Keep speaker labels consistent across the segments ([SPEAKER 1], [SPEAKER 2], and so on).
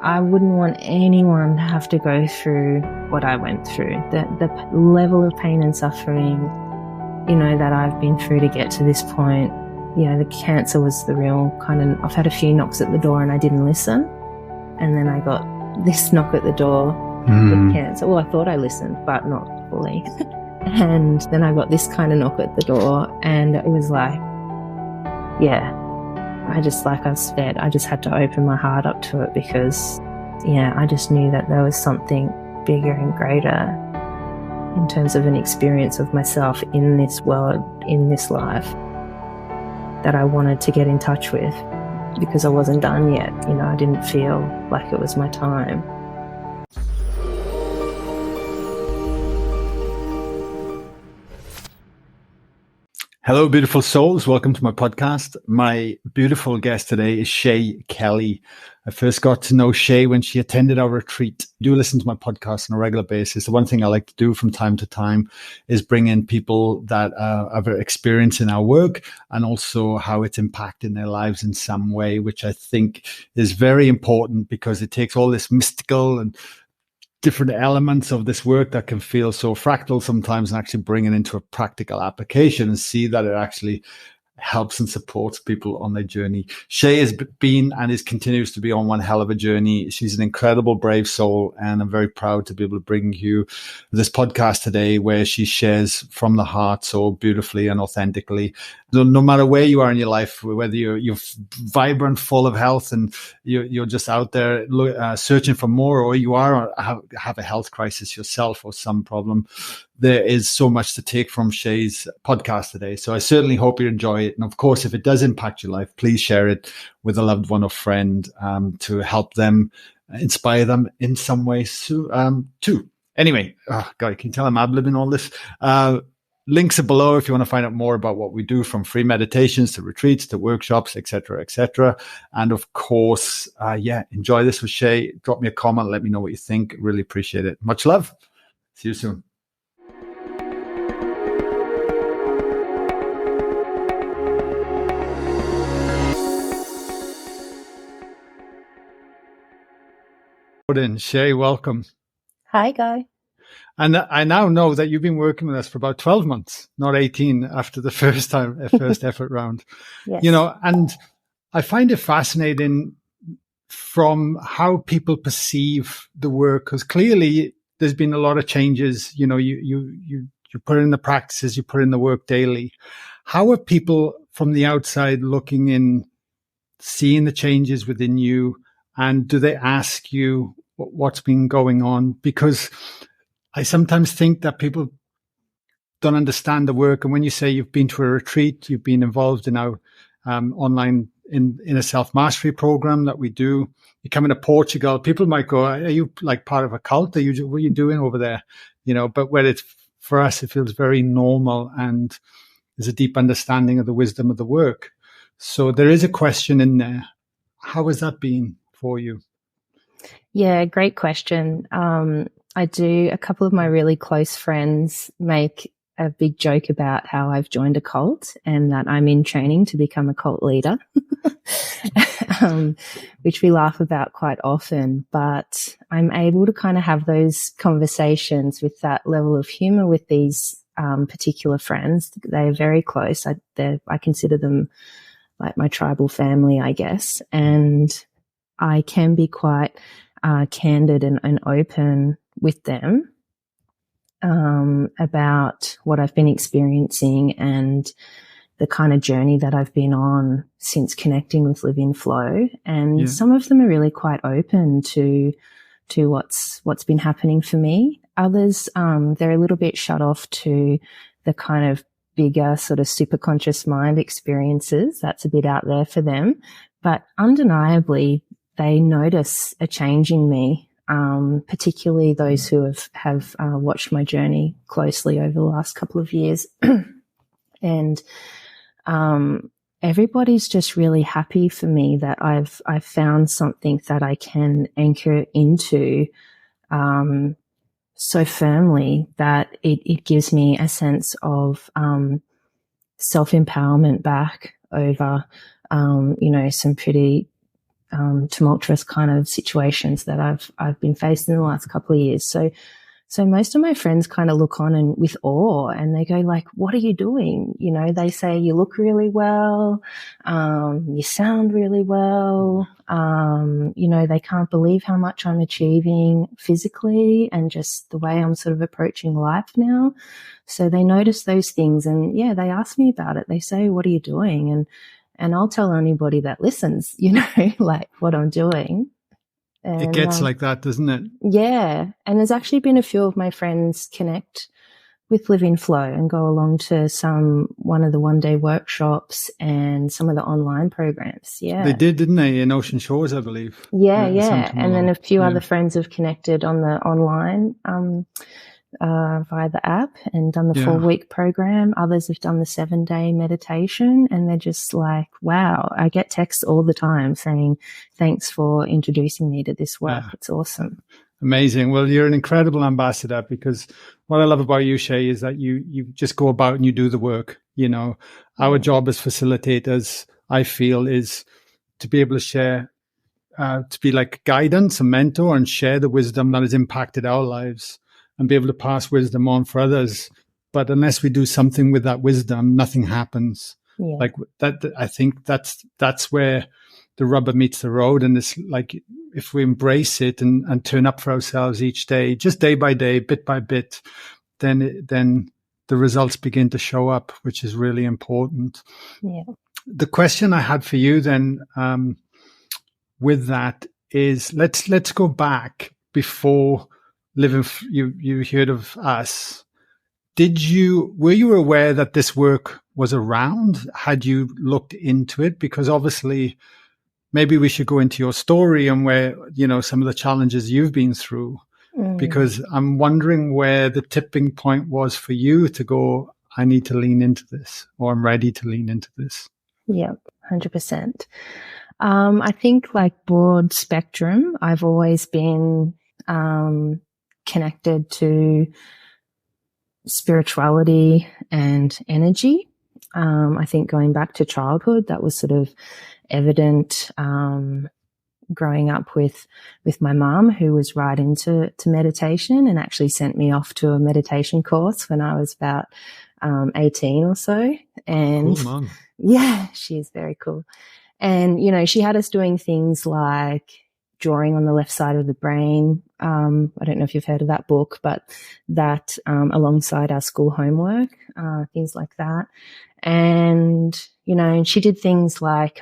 [SPEAKER 1] I wouldn't want anyone to have to go through what I went through. The level of pain and suffering, that I've been through to get to this point. The cancer was the real I've had a few knocks at the door and I didn't listen. And then I got this knock at the door with cancer. Well, I thought I listened, but not fully. And then I got this kind of knock at the door and it was like, I just, like I've said, I just had to open my heart up to it because, I just knew that there was something bigger and greater in terms of an experience of myself in this world, in this life, that I wanted to get in touch with because I wasn't done yet. I didn't feel like it was my time.
[SPEAKER 2] Hello, beautiful souls. Welcome to my podcast. My beautiful guest today is Shay Kelly. I first got to know Shay when she attended our retreat. Do listen to my podcast on a regular basis. The one thing I like to do from time to time is bring in people that have experience in our work and also how it's impacted their lives in some way, which I think is very important because it takes all this mystical and different elements of this work that can feel so fractal sometimes and actually bring it into a practical application and see that it actually helps and supports people on their journey. Shay has been and continues to be on one hell of a journey. She's an incredible, brave soul, and I'm very proud to be able to bring you this podcast today where she shares from the heart so beautifully and authentically. No matter where you are in your life, whether you're vibrant, full of health, and you're just out there searching for more, or you have a health crisis yourself or some problem, there is so much to take from Shay's podcast today. So I certainly hope you enjoy it. And of course, if it does impact your life, please share it with a loved one or friend to help them, inspire them in some way too. Anyway, God, can you tell I'm ad-libbing all this? Links are below if you want to find out more about what we do, from free meditations to retreats to workshops, etc., etc. And of course, enjoy this with Shay. Drop me a comment. Let me know what you think. Really appreciate it. Much love. See you soon. Shay, welcome.
[SPEAKER 1] Hi, Guy.
[SPEAKER 2] And I now know that you've been working with us for about 12 months, not 18 after the first effort round.
[SPEAKER 1] Yes.
[SPEAKER 2] And I find it fascinating from how people perceive the work, because clearly there's been a lot of changes. You put in the practices, you put in the work daily. How are people from the outside looking in, seeing the changes within you? And do they ask you what's been going on? Because I sometimes think that people don't understand the work. And when you say you've been to a retreat, you've been involved in our online in a self-mastery program that we do. You're coming to Portugal. People might go, are you like part of a cult? What are you doing over there? But where it's, for us, it feels very normal and there's a deep understanding of the wisdom of the work. So there is a question in there. How has that been for you?
[SPEAKER 1] Yeah, great question. I do. A couple of my really close friends make a big joke about how I've joined a cult and that I'm in training to become a cult leader, which we laugh about quite often. But I'm able to kind of have those conversations with that level of humor with these particular friends. They're very close. I consider them like my tribal family, I guess. And I can be quite candid and open with them about what I've been experiencing and the kind of journey that I've been on since connecting with Live in Flow. And some of them are really quite open to what's been happening for me. Others, they're a little bit shut off to the kind of bigger sort of super conscious mind experiences. That's a bit out there for them. But undeniably, they notice a change in me. Particularly those who have watched my journey closely over the last couple of years. And everybody's just really happy for me that I've found something that I can anchor into so firmly that it gives me a sense of self-empowerment back over some pretty tumultuous kind of situations that I've been faced in the last couple of years. So most of my friends kind of look on and with awe, and they go like, what are you doing? You know, they say, you look really well. You sound really well. You know, they can't believe how much I'm achieving physically and just the way I'm sort of approaching life now. So they notice those things, and yeah, they ask me about it. They say, what are you doing? And I'll tell anybody that listens, you know, like what I'm doing. And,
[SPEAKER 2] it gets like that, doesn't it?
[SPEAKER 1] Yeah. And there's actually been a few of my friends connect with Live in Flow and go along to one of the one-day workshops and some of the online programs. Yeah.
[SPEAKER 2] They did, didn't they, in Ocean Shores, I believe?
[SPEAKER 1] Yeah. And then a few other friends have connected on the online via the app and done the 4-week program. Others have done the 7-day meditation, and they're just like, wow, I get texts all the time saying, thanks for introducing me to this work. It's awesome.
[SPEAKER 2] Amazing. Well, you're an incredible ambassador, because what I love about you, Shay, is that you just go about and you do the work. You know, our job as facilitators, I feel, is to be able to share, to be like guidance, a mentor, and share the wisdom that has impacted our lives, and be able to pass wisdom on for others. But unless we do something with that wisdom, nothing happens. Yeah. Like that, I think that's where the rubber meets the road. And it's like, if we embrace it and turn up for ourselves each day, just day by day, bit by bit, then the results begin to show up, which is really important. Yeah. The question I had for you then, with that is, let's go back before you heard of us. Were you aware that this work was around? Had you looked into it? Because obviously, maybe we should go into your story and where, you know, some of the challenges you've been through, because I'm wondering where the tipping point was for you to go, I need to lean into this, or I'm ready to lean into this.
[SPEAKER 1] Yeah, 100%. I think like broad spectrum, I've always been connected to spirituality and energy. I think going back to childhood, that was sort of evident growing up with my mum, who was right into meditation and actually sent me off to a meditation course when I was about 18 or so. And
[SPEAKER 2] cool, Mom.
[SPEAKER 1] Yeah, she is very cool. And, you know, she had us doing things like drawing on the left side of the brain. I don't know if you've heard of that book, but that alongside our school homework, things like that. And, you know, she did things like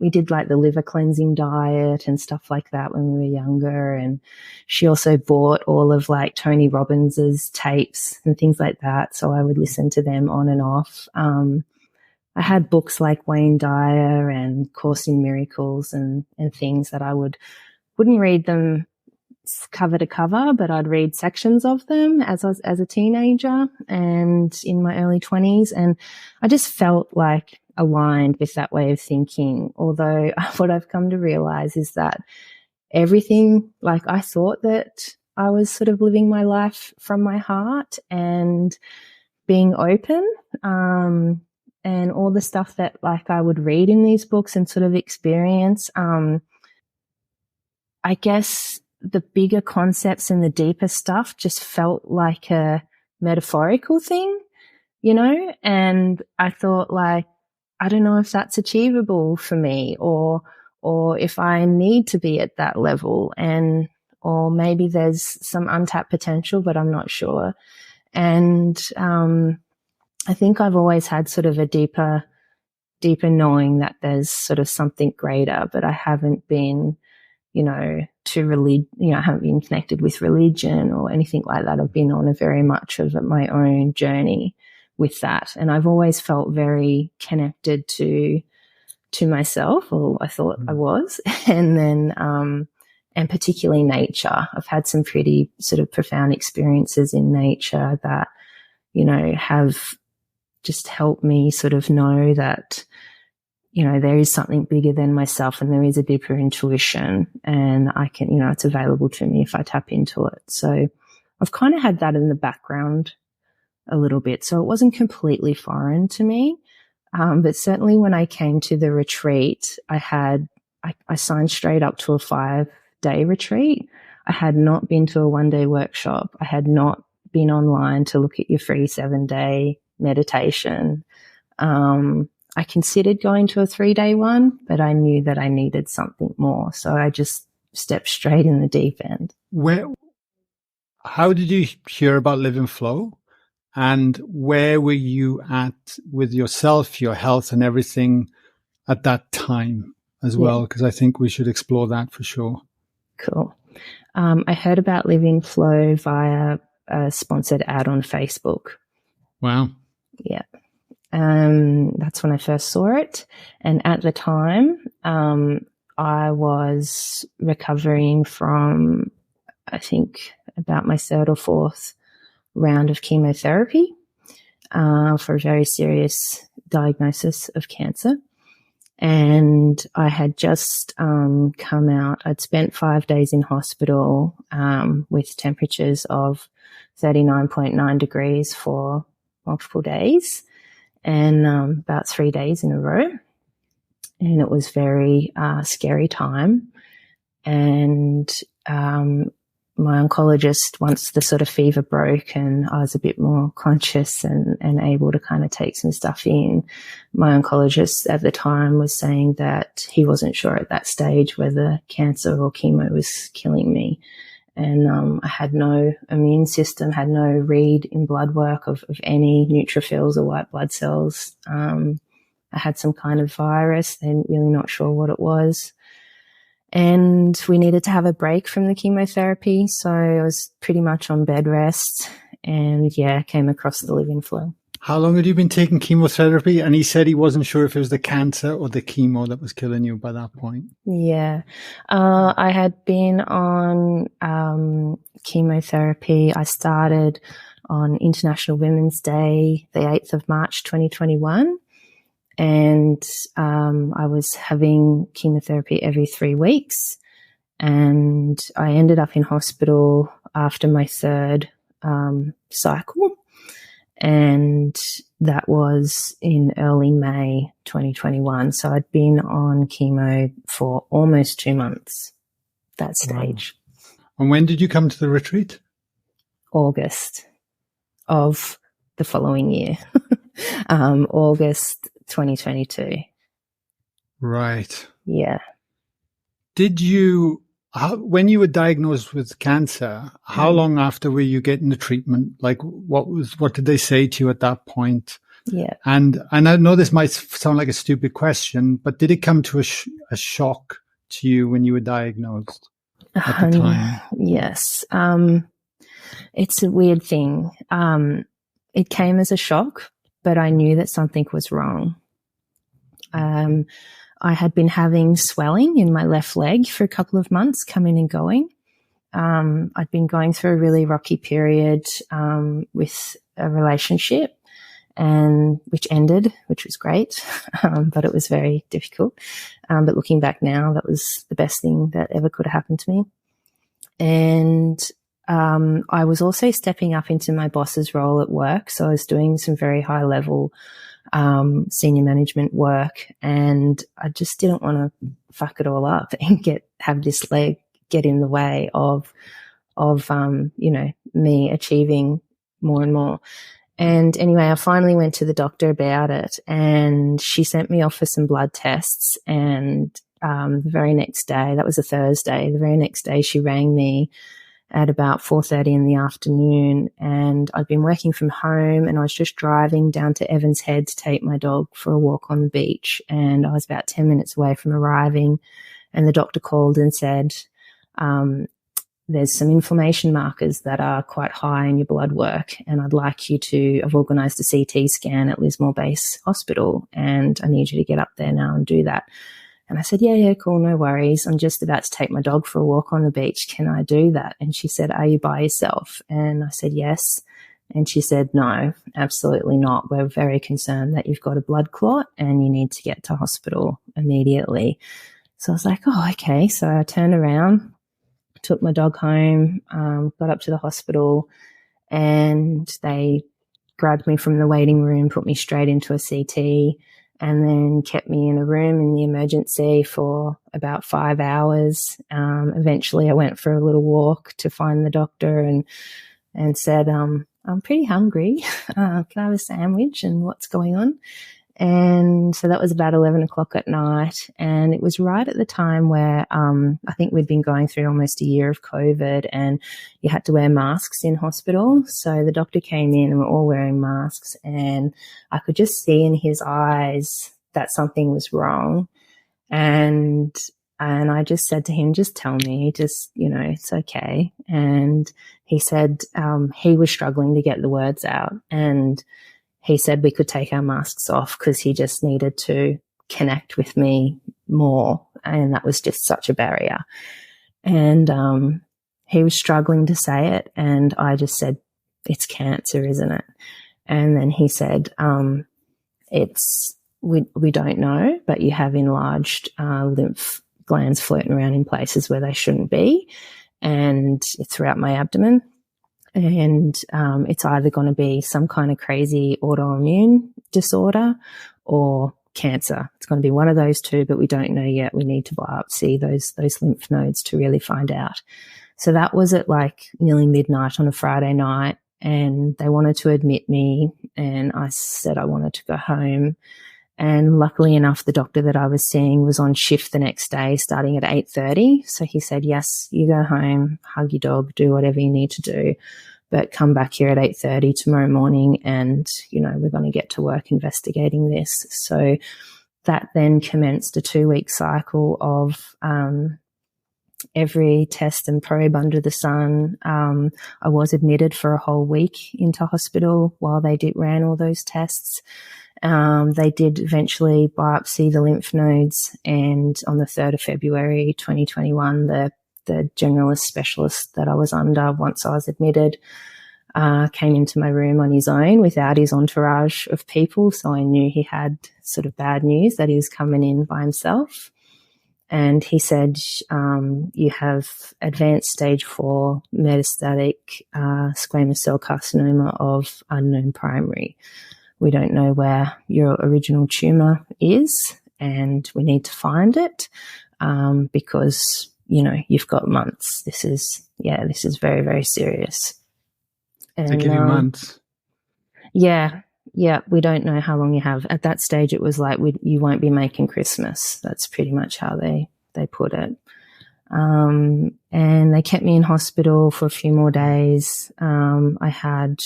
[SPEAKER 1] we did like the liver cleansing diet and stuff like that when we were younger. And she also bought all of like Tony Robbins's tapes and things like that. So I would listen to them on and off. I had books like Wayne Dyer and Course in Miracles and things that I wouldn't read them cover to cover, but I'd read sections of them as a teenager and in my early 20s. And I just felt like aligned with that way of thinking. Although what I've come to realize is that everything, like I thought that I was sort of living my life from my heart and being open, and all the stuff that like I would read in these books and sort of experience, I guess the bigger concepts and the deeper stuff just felt like a metaphorical thing, you know? And I thought like, I don't know if that's achievable for me or if I need to be at that level, or maybe there's some untapped potential, but I'm not sure. And, I think I've always had sort of a deeper knowing that there's sort of something greater, but I haven't been, you know, I haven't been connected with religion or anything like that. I've been on a very much of my own journey with that. And I've always felt very connected to myself, or I thought I was. And then, and particularly nature. I've had some pretty sort of profound experiences in nature that, you know, have just helped me sort of know that, you know, there is something bigger than myself and there is a deeper intuition, and I can, you know, it's available to me if I tap into it. So I've kind of had that in the background a little bit. So it wasn't completely foreign to me. But certainly when I came to the retreat, I had I signed straight up to a 5-day retreat. I had not been to a 1-day workshop. I had not been online to look at your free 7-day meditation. I considered going to a 3-day one, but I knew that I needed something more. So I just stepped straight in the deep end.
[SPEAKER 2] How did you hear about Live in Flow? And where were you at with yourself, your health and everything at that time as well? Because I think we should explore that for sure.
[SPEAKER 1] Cool. I heard about Live in Flow via a sponsored ad on Facebook.
[SPEAKER 2] Wow.
[SPEAKER 1] Yeah. That's when I first saw it. And at the time, I was recovering from, I think, about my 3rd or 4th round of chemotherapy for a very serious diagnosis of cancer. And I had just come out. I'd spent 5 days in hospital with temperatures of 39.9 degrees for multiple days and about 3 days in a row. And it was very scary time. And my oncologist, once the sort of fever broke and I was a bit more conscious and able to kind of take some stuff in, my oncologist at the time was saying that he wasn't sure at that stage whether cancer or chemo was killing me. And I had no immune system, had no read in blood work of any neutrophils or white blood cells. I had some kind of virus. They're really not sure what it was. And we needed to have a break from the chemotherapy. So I was pretty much on bed rest and came across the Live in Flow.
[SPEAKER 2] How long had you been taking chemotherapy? And he said he wasn't sure if it was the cancer or the chemo that was killing you by that point.
[SPEAKER 1] Yeah. I had been on chemotherapy. I started on International Women's Day, the 8th of March, 2021. And I was having chemotherapy every 3 weeks. And I ended up in hospital after my 3rd cycle. And that was in early May 2021. So I'd been on chemo for almost 2 months, that stage.
[SPEAKER 2] Wow. And when did you come to the retreat?
[SPEAKER 1] August of the following year. August 2022.
[SPEAKER 2] Right.
[SPEAKER 1] Yeah.
[SPEAKER 2] Did you, when you were diagnosed with cancer, how long after were you getting the treatment? Like what did they say to you at that point?
[SPEAKER 1] Yeah.
[SPEAKER 2] And I know this might sound like a stupid question, but did it come to a shock to you when you were diagnosed at the time?
[SPEAKER 1] Yes. It's a weird thing. It came as a shock, but I knew that something was wrong. I had been having swelling in my left leg for a couple of months, coming and going. I'd been going through a really rocky period with a relationship, and which ended, which was great, but it was very difficult. But looking back now, that was the best thing that ever could have happened to me. And I was also stepping up into my boss's role at work, so I was doing some very high level senior management work, and I just didn't want to fuck it all up and have this leg get in the way of me achieving more and more. And anyway, I finally went to the doctor about it, and she sent me off for some blood tests. And the very next day, that was a Thursday, the very next day she rang me at about 4:30 in the afternoon, and I'd been working from home, and I was just driving down to Evans Head to take my dog for a walk on the beach, and I was about 10 minutes away from arriving, and the doctor called and said, there's some inflammation markers that are quite high in your blood work, and I've organised a CT scan at Lismore Base Hospital, and I need you to get up there now and do that. And I said, yeah, cool, no worries. I'm just about to take my dog for a walk on the beach. Can I do that? And she said, are you by yourself? And I said, yes. And she said, no, absolutely not. We're very concerned that you've got a blood clot and you need to get to hospital immediately. So I was like, oh, okay. So I turned around, took my dog home, got up to the hospital, and they grabbed me from the waiting room, put me straight into a CT, and then kept me in a room in the emergency for about 5 hours. Eventually I went for a little walk to find the doctor and said, I'm pretty hungry. Can I have a sandwich and what's going on? And so that was about 11 o'clock at night. And it was right at the time where I think we'd been going through almost a year of COVID and you had to wear masks in hospital. So the doctor came in and we're all wearing masks, and I could just see in his eyes that something was wrong. And I just said to him, just tell me, just, it's okay. And he said he was struggling to get the words out. And he said we could take our masks off because he just needed to connect with me more. And that was just such a barrier. And he was struggling to say it. And I just said, it's cancer, isn't it? And then he said, we don't know, but you have enlarged lymph glands floating around in places where they shouldn't be, and throughout my abdomen. And it's either going to be some kind of crazy autoimmune disorder or cancer. It's going to be one of those two, but we don't know yet. We need to biopsy those lymph nodes to really find out. So that was at like nearly midnight on a Friday night, and they wanted to admit me, and I said I wanted to go home. And luckily enough, the doctor that I was seeing was on shift the next day starting at 8:30. So he said, yes, you go home, hug your dog, do whatever you need to do, but come back here at 8:30 tomorrow morning and, we're going to get to work investigating this. So that then commenced a 2-week cycle of every test and probe under the sun. I was admitted for a whole week into hospital while they ran all those tests. They did eventually biopsy the lymph nodes, and on the 3rd of February 2021, the generalist specialist that I was under once I was admitted came into my room on his own without his entourage of people, so I knew he had sort of bad news that he was coming in by himself. And he said, you have advanced stage 4 metastatic squamous cell carcinoma of unknown primary. We don't know where your original tumour is, and we need to find it because, you've got months. This is very, very serious. And,
[SPEAKER 2] they give you months?
[SPEAKER 1] Yeah, we don't know how long you have. At that stage, it was like you won't be making Christmas. That's pretty much how they put it. And they kept me in hospital for a few more days. I had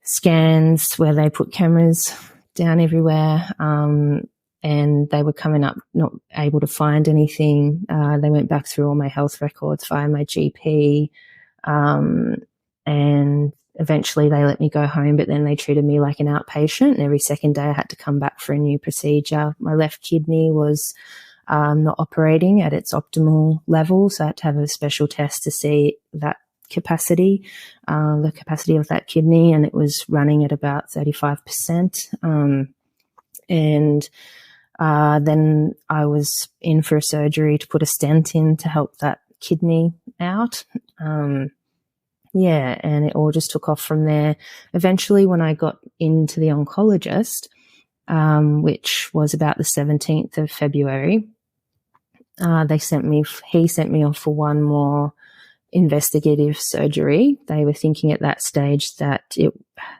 [SPEAKER 1] scans where they put cameras down everywhere, and they were coming up not able to find anything. They went back through all my health records via my GP, and eventually they let me go home, but then they treated me like an outpatient, and every second day I had to come back for a new procedure. My left kidney was not operating at its optimal level, so I had to have a special test to see that capacity, the capacity of that kidney, and it was running at about 35%. And then I was in for a surgery to put a stent in to help that kidney out. And it all just took off from there. Eventually, when I got into the oncologist, which was about the 17th of February, he sent me off for one more investigative surgery. They were thinking at that stage that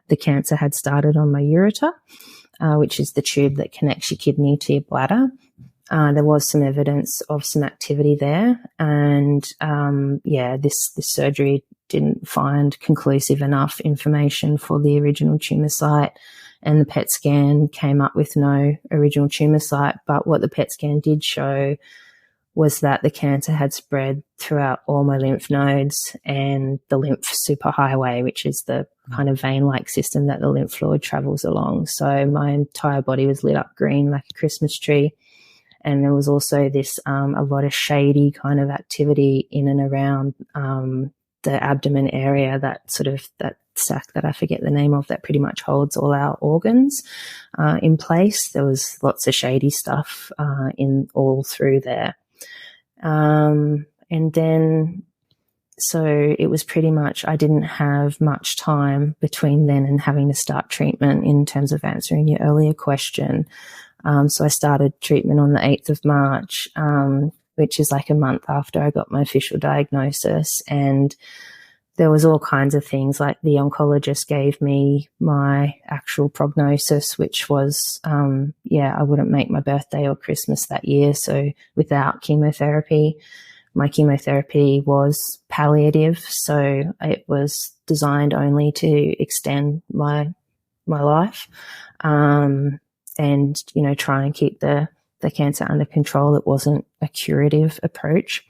[SPEAKER 1] the cancer had started on my ureter, which is the tube that connects your kidney to your bladder. There was some evidence of some activity there, and this surgery didn't find conclusive enough information for the original tumour site, and the PET scan came up with no original tumour site. But what the PET scan did show was that the cancer had spread throughout all my lymph nodes and the lymph superhighway, which is the kind of vein-like system that the lymph fluid travels along. So my entire body was lit up green like a Christmas tree. And there was also this a lot of shady kind of activity in and around the abdomen area, that sac that I forget the name of, that pretty much holds all our organs in place. There was lots of shady stuff in all through there. And then, so it was pretty much, I didn't have much time between then and having to start treatment in terms of answering your earlier question. So I started treatment on the 8th of March, which is like a month after I got my official diagnosis. And there was all kinds of things, like the oncologist gave me my actual prognosis, which was, I wouldn't make my birthday or Christmas that year. So without chemotherapy, my chemotherapy was palliative. So it was designed only to extend my life, and, try and keep the cancer under control. It wasn't a curative approach.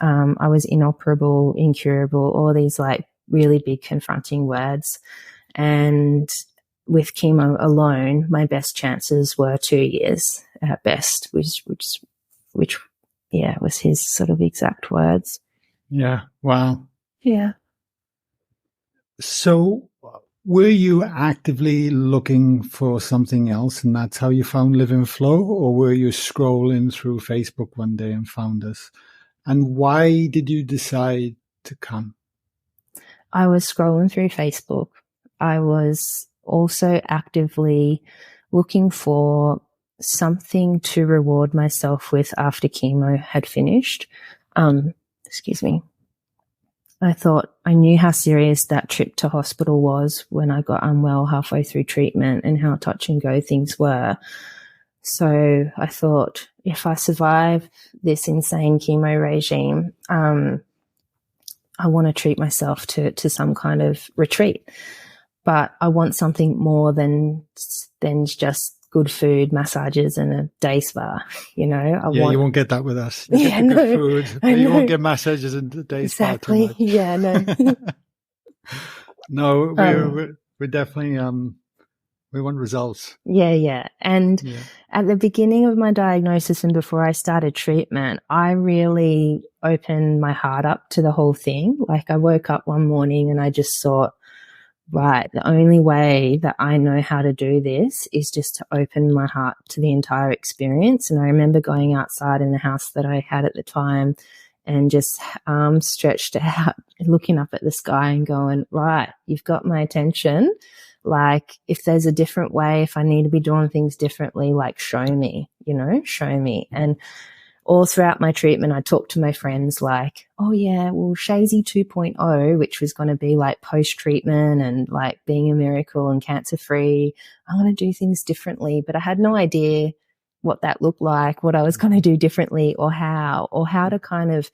[SPEAKER 1] I was inoperable, incurable, all these like really big confronting words. And with chemo alone, my best chances were 2 years at best, which was his sort of exact words.
[SPEAKER 2] Yeah. Wow.
[SPEAKER 1] Yeah.
[SPEAKER 2] So were you actively looking for something else, and that's how you found Live in Flow, or were you scrolling through Facebook one day and found us? And why did you decide to come?
[SPEAKER 1] I was scrolling through Facebook. I was also actively looking for something to reward myself with after chemo had finished. Excuse me. I thought I knew how serious that trip to hospital was when I got unwell halfway through treatment and how touch and go things were. So I thought, if I survive this insane chemo regime, I want to treat myself to some kind of retreat. But I want something more than just good food, massages, and a day spa. You won't
[SPEAKER 2] get that with us. You get the good food, but you won't get massages and a day spa too much.
[SPEAKER 1] Yeah, no.
[SPEAKER 2] No, we're definitely we want results.
[SPEAKER 1] Yeah. And at the beginning of my diagnosis and before I started treatment, I really opened my heart up to the whole thing. Like, I woke up one morning and I just thought, right, the only way that I know how to do this is just to open my heart to the entire experience. And I remember going outside in the house that I had at the time and just arms stretched out, looking up at the sky and going, right, you've got my attention. Like, if there's a different way, if I need to be doing things differently, like, show me. And all throughout my treatment, I talked to my friends like, oh yeah, well, Shazy 2.0, which was going to be like post-treatment and like being a miracle and cancer-free. I'm going to do things differently, but I had no idea what that looked like, what I was going to do differently, or how to kind of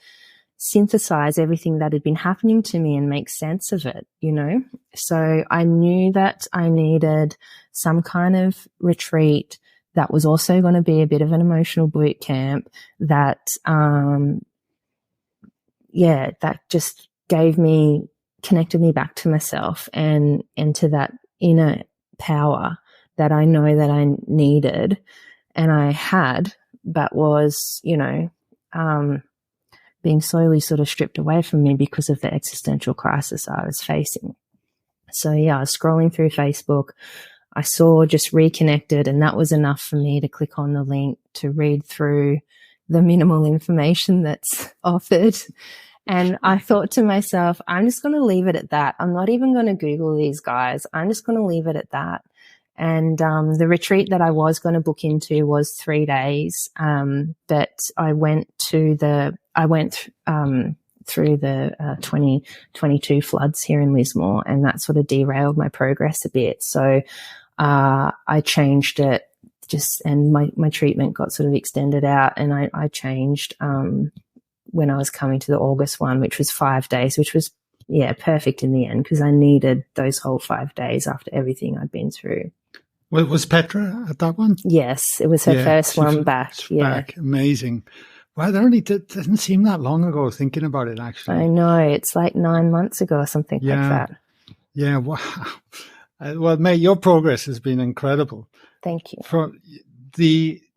[SPEAKER 1] synthesize everything that had been happening to me and make sense of it, So I knew that I needed some kind of retreat that was also going to be a bit of an emotional boot camp that, that just connected me back to myself and to that inner power that I know that I needed and I had, but was, being slowly sort of stripped away from me because of the existential crisis I was facing. So I was scrolling through Facebook. I saw Just Reconnected, and that was enough for me to click on the link to read through the minimal information that's offered. And I thought to myself, I'm just going to leave it at that. I'm not even going to Google these guys. I'm just going to leave it at that. And the retreat that I was going to book into was 3 days, but I went through the 2022 floods here in Lismore, and that sort of derailed my progress a bit. So I changed it and my treatment got sort of extended out, and I changed when I was coming to the August one, which was 5 days, which was, perfect in the end because I needed those whole 5 days after everything I'd been through.
[SPEAKER 2] Well, was Petra at that one?
[SPEAKER 1] Yes, it was her first one back.
[SPEAKER 2] Back. Amazing. Well, that only doesn't seem that long ago, thinking about it, actually.
[SPEAKER 1] I know. It's like 9 months ago or something like that.
[SPEAKER 2] Yeah, wow. Well, mate, your progress has been incredible.
[SPEAKER 1] Thank you.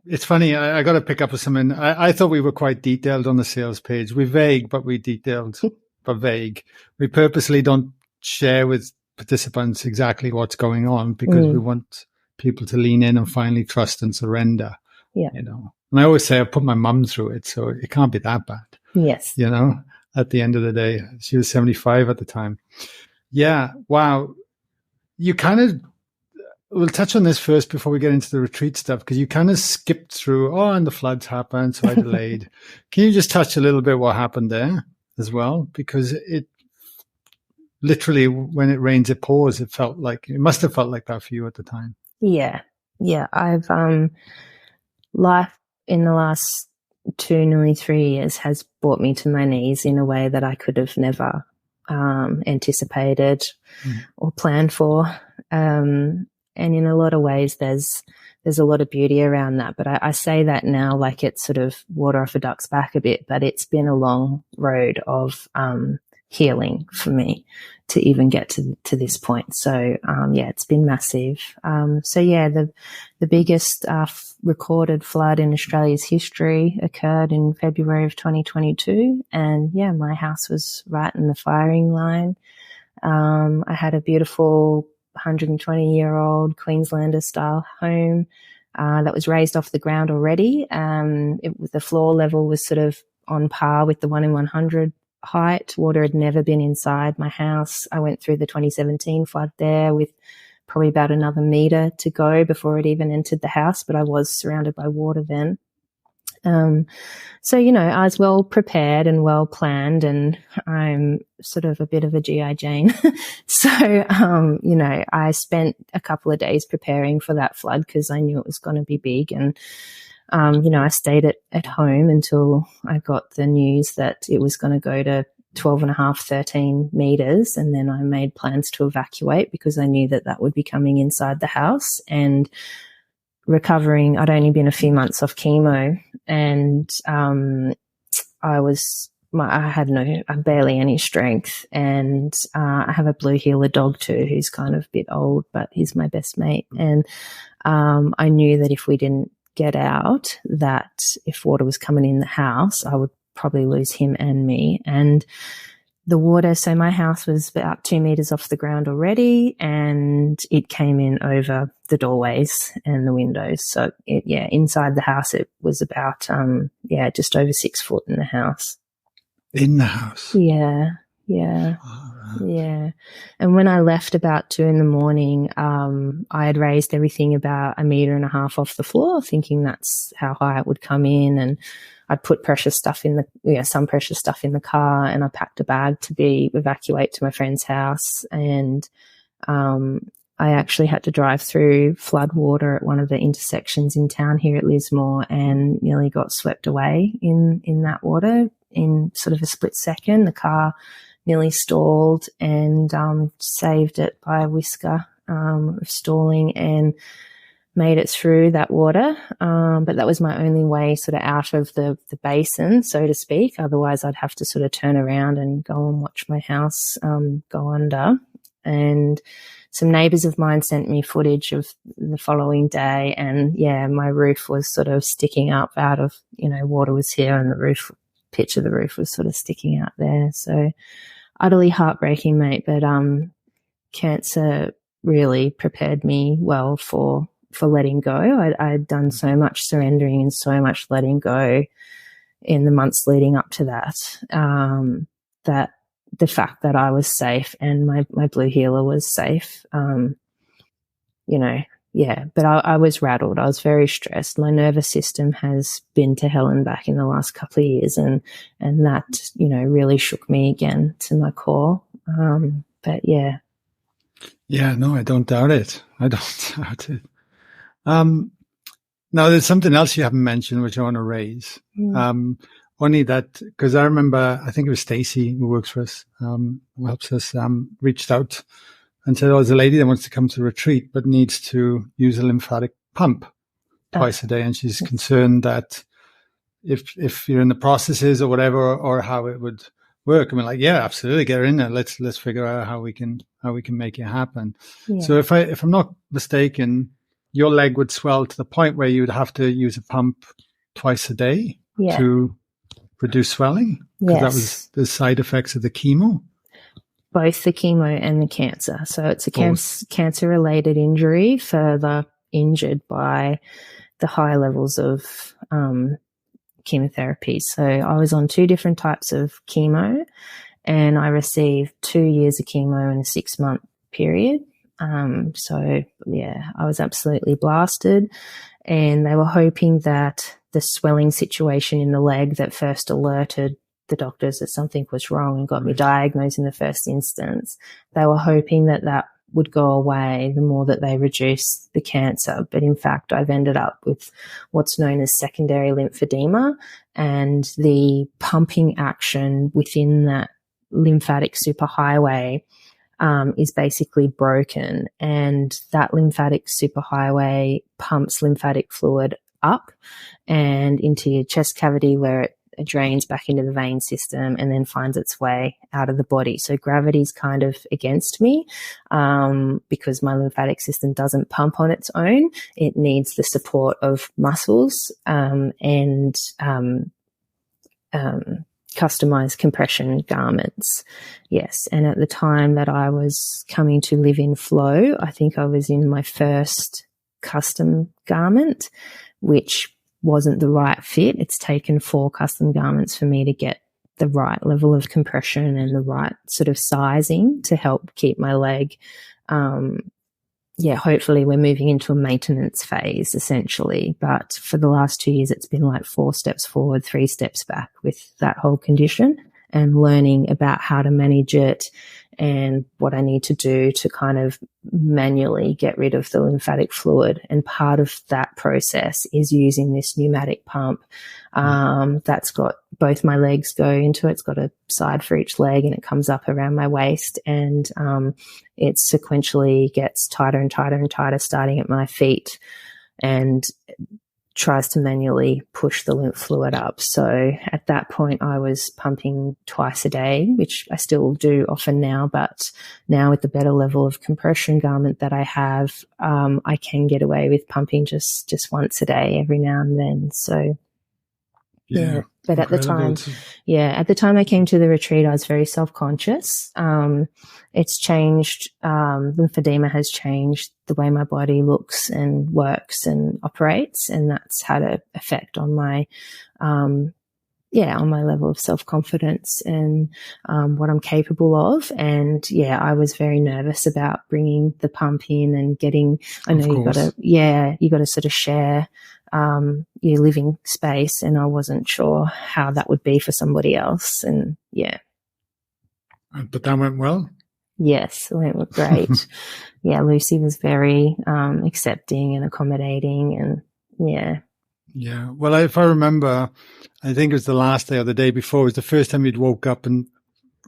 [SPEAKER 2] It's funny, I got to pick up with something. I thought we were quite detailed on the sales page. We're vague, but we're detailed, but vague. We purposely don't share with participants exactly what's going on because we want people to lean in and finally trust and surrender.
[SPEAKER 1] Yeah.
[SPEAKER 2] And I always say I put my mum through it, so it can't be that bad.
[SPEAKER 1] Yes.
[SPEAKER 2] At the end of the day, she was 75 at the time. Yeah. Wow. You kind of, we'll touch on this first before we get into the retreat stuff, because you kind of skipped through, and the floods happened, so I delayed. Can you just touch a little bit what happened there as well? Because it literally, when it rains, it pours. It must have felt like that for you at the time.
[SPEAKER 1] Yeah. I've life in the last 2, nearly 3 years has brought me to my knees in a way that I could have never anticipated or planned for. And in a lot of ways, there's a lot of beauty around that. But I say that now like it's sort of water off a duck's back a bit, but it's been a long road of healing for me to even get to this point. So, it's been massive. The biggest recorded flood in Australia's history occurred in February of 2022. And my house was right in the firing line. I had a beautiful 120-year-old Queenslander style home that was raised off the ground already. The floor level was sort of on par with the 1 in 100 height. Water had never been inside my house. I went through the 2017 flood there with probably about another metre to go before it even entered the house, but I was surrounded by water then. I was well prepared and well planned, and I'm sort of a bit of a GI Jane. So, I spent a couple of days preparing for that flood because I knew it was going to be big. And, I stayed at home until I got the news that it was going to go to 12.5, 13 meters. And then I made plans to evacuate because I knew that would be coming inside the house. And recovering, I'd only been a few months off chemo, and I had barely any strength, and I have a blue heeler dog too, who's kind of a bit old, but he's my best mate. And I knew that if we didn't get out, that if water was coming in the house, I would probably lose him and me. And the water, so my house was about 2 meters off the ground already, and it came in over the doorways and the windows. So inside the house, it was about, just over 6 foot in the house.
[SPEAKER 2] In the house?
[SPEAKER 1] Yeah. Yeah. Yeah. And when I left about 2 in, I had raised everything about 1.5 meters off the floor, thinking that's how high it would come in. And I'd put some precious stuff in the car, and I packed a bag to evacuate to my friend's house. And, I actually had to drive through flood water at one of the intersections in town here at Lismore, and nearly got swept away in that water in sort of a split second. The car nearly stalled, and saved it by a whisker of stalling, and made it through that water. But that was my only way sort of out of the basin, so to speak. Otherwise, I'd have to sort of turn around and go and watch my house go under. And some neighbours of mine sent me footage of the following day, and my roof was sort of sticking up out of, water was here, and the pitch of the roof was sort of sticking out there. So utterly heartbreaking, mate. But cancer really prepared me well for letting go. I'd done so much surrendering and so much letting go in the months leading up to that, that the fact that I was safe and my blue heeler was safe, but I was rattled. I was very stressed. My nervous system has been to hell and back in the last couple of years, and that, really shook me again to my core. But yeah.
[SPEAKER 2] Yeah, no, I don't doubt it. Now there's something else you haven't mentioned, which I want to raise. Only that, because I remember, I think it was Stacey who works for us, who helps us, reached out and said, there's a lady that wants to come to retreat, but needs to use a lymphatic pump twice a day. And she's concerned that if you're in the processes or whatever, or how it would work. I mean, like, yeah, absolutely, get her in there. Let's figure out how we can make it happen. Yeah. So if I'm not mistaken, your leg would swell to the point where you would have to use a pump twice a day to reduce swelling. Yes. That was the side effects of the chemo.
[SPEAKER 1] Both the chemo and the cancer. So it's a cancer-related injury, further injured by the high levels of chemotherapy. So I was on 2 different types of chemo, and I received 2 years of chemo in a 6-month period. So yeah, I was absolutely blasted, and they were hoping that the swelling situation in the leg that first alerted the doctors that something was wrong and got me diagnosed in the first instance, they were hoping that that would go away the more that they reduce the cancer. But in fact, I've ended up with what's known as secondary lymphedema, and the pumping action within that lymphatic superhighway is basically broken, and that lymphatic superhighway pumps lymphatic fluid up and into your chest cavity, where it drains back into the vein system and then finds its way out of the body. So gravity's kind of against me, because my lymphatic system doesn't pump on its own. It needs the support of muscles and customized compression garments. Yes. And at the time that I was coming to live in flow, I think I was in my first custom garment, which wasn't the right fit. It's taken 4 custom garments for me to get the right level of compression and the right sort of sizing to help keep my leg. Hopefully we're moving into a maintenance phase essentially. But for the last 2 years, it's been like 4 steps forward, 3 steps back with that whole condition, and learning about how to manage it and what I need to do to kind of manually get rid of the lymphatic fluid. And part of that process is using this pneumatic pump that's got both my legs go into it. It's got a side for each leg, and it comes up around my waist, and it sequentially gets tighter and tighter and tighter, starting at my feet, and tries to manually push the lymph fluid up. So at that point, I was pumping twice a day, which I still do often now, but now with the better level of compression garment that I have, I can get away with pumping just once a day every now and then. So yeah. But at the time I came to the retreat, I was very self-conscious. It's changed. Lymphedema has changed the way my body looks and works and operates. And that's had an effect on my, on my level of self-confidence and, what I'm capable of. And I was very nervous about bringing the pump in and getting, I know you got to sort of share, your living space, and I wasn't sure how that would be for somebody else. And
[SPEAKER 2] but that went well.
[SPEAKER 1] Yes, it went great. Lucy was very accepting and accommodating, and
[SPEAKER 2] well, if I remember, I think it was the last day or the day before, it was the first time you'd woke up and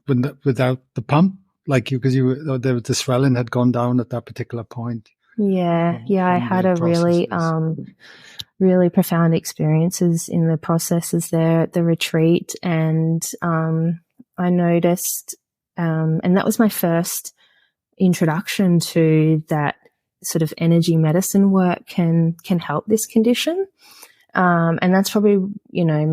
[SPEAKER 2] without the pump, like because the swelling had gone down at that particular point.
[SPEAKER 1] I had a really profound experiences in the processes there at the retreat. And I noticed, and that was my first introduction to that sort of energy medicine work can help this condition. And that's probably,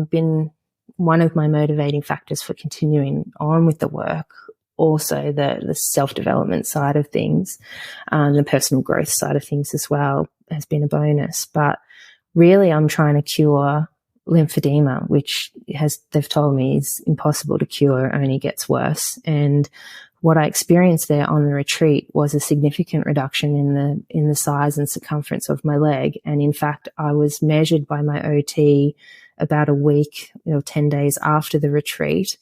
[SPEAKER 1] been one of my motivating factors for continuing on with the work. Also the self-development side of things, the personal growth side of things as well has been a bonus. But really I'm trying to cure lymphedema, which they've told me is impossible to cure, only gets worse. And what I experienced there on the retreat was a significant reduction in the size and circumference of my leg. And in fact, I was measured by my OT about a week, 10 days after the retreat,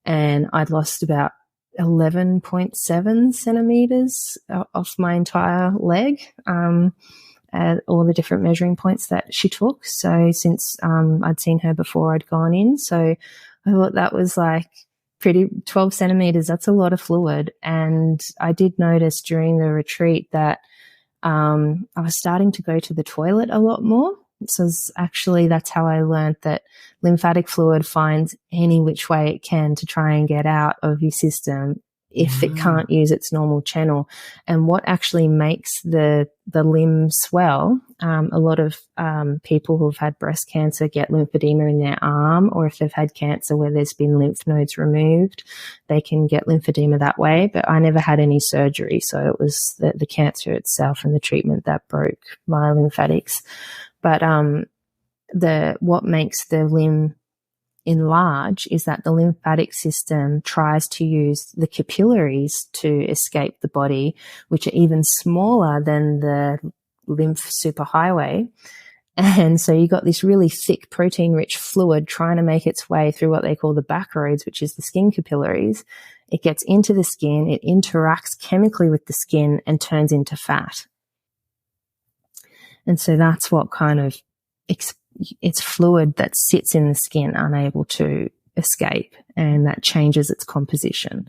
[SPEAKER 1] and I'd lost about 11.7 centimeters off my entire leg, at all the different measuring points that she took. So since I'd seen her before I'd gone in, so I thought that was like pretty 12 centimeters. That's a lot of fluid. And I did notice during the retreat that I was starting to go to the toilet a lot more. So that's how I learned that lymphatic fluid finds any which way it can to try and get out of your system if it can't use its normal channel. And what actually makes the limb swell, a lot of people who've had breast cancer get lymphedema in their arm, or if they've had cancer where there's been lymph nodes removed, they can get lymphedema that way. But I never had any surgery, so it was the cancer itself and the treatment that broke my lymphatics. But what makes the limb enlarge is that the lymphatic system tries to use the capillaries to escape the body, which are even smaller than the lymph superhighway. And so you got this really thick protein-rich fluid trying to make its way through what they call the back roads, which is the skin capillaries. It gets into the skin, it interacts chemically with the skin and turns into fat. And so that's what kind of it's fluid that sits in the skin, unable to escape, and that changes its composition.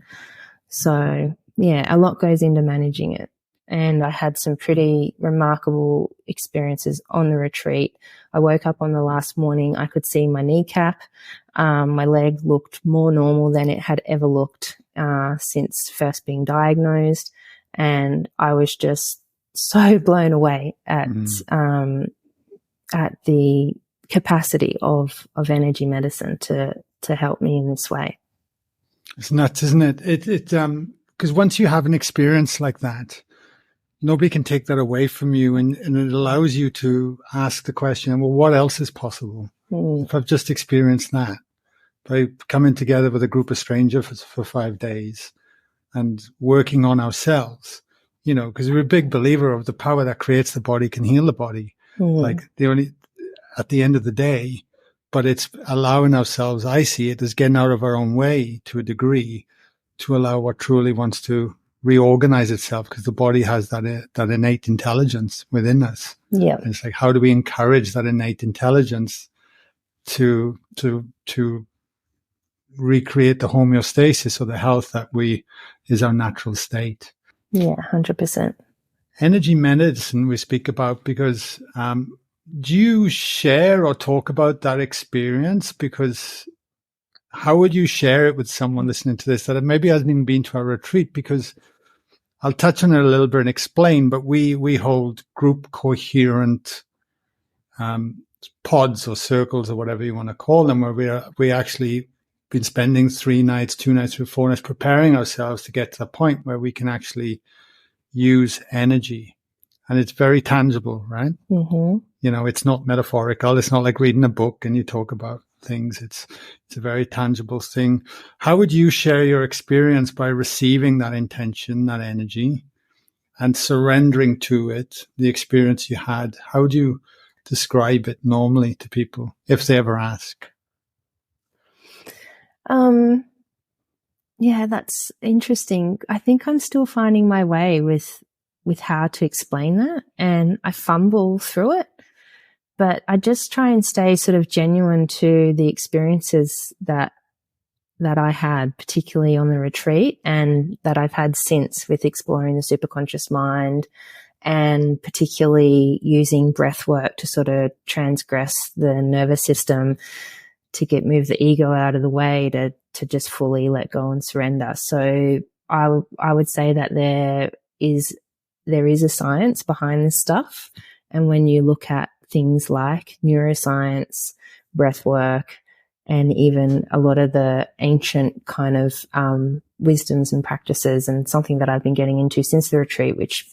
[SPEAKER 1] So yeah, a lot goes into managing it. And I had some pretty remarkable experiences on the retreat. I woke up on the last morning, I could see my kneecap. My leg looked more normal than it had ever looked since first being diagnosed. And I was just so blown away at the capacity of energy medicine to help me in this way.
[SPEAKER 2] It's nuts, isn't it? Because once you have an experience like that, nobody can take that away from you, and it allows you to ask the question, well, what else is possible? If I've just experienced that, by coming together with a group of strangers for 5 days and working on ourselves, because we're a big believer of the power that creates the body can heal the body. Like at the end of the day, but it's allowing ourselves, I see it as getting out of our own way to a degree to allow what truly wants to reorganize itself, because the body has that innate intelligence within us.
[SPEAKER 1] Yeah.
[SPEAKER 2] And it's like, how do we encourage that innate intelligence to recreate the homeostasis or the health that is our natural state?
[SPEAKER 1] Yeah, 100%.
[SPEAKER 2] Energy medicine we speak about because do you share or talk about that experience? Because how would you share it with someone listening to this that maybe hasn't even been to our retreat? Because I'll touch on it a little bit and explain, but we hold group coherent pods or circles or whatever you want to call them, where we actually been spending 3 nights, 2 nights, 4 nights preparing ourselves to get to the point where we can actually use energy. And it's very tangible, right? It's not metaphorical. It's not like reading a book and you talk about things. It's a very tangible thing. How would you share your experience by receiving that intention, that energy, and surrendering to it, the experience you had? How would you describe it normally to people if they ever ask?
[SPEAKER 1] Yeah, that's interesting. I think I'm still finding my way with how to explain that, and I fumble through it. But I just try and stay sort of genuine to the experiences that I had, particularly on the retreat, and that I've had since with exploring the superconscious mind, and particularly using breath work to sort of transgress the nervous system to move the ego out of the way to just fully let go and surrender. So I would say that there is a science behind this stuff. And when you look at things like neuroscience, breath work, and even a lot of the ancient kind of wisdoms and practices, and something that I've been getting into since the retreat, which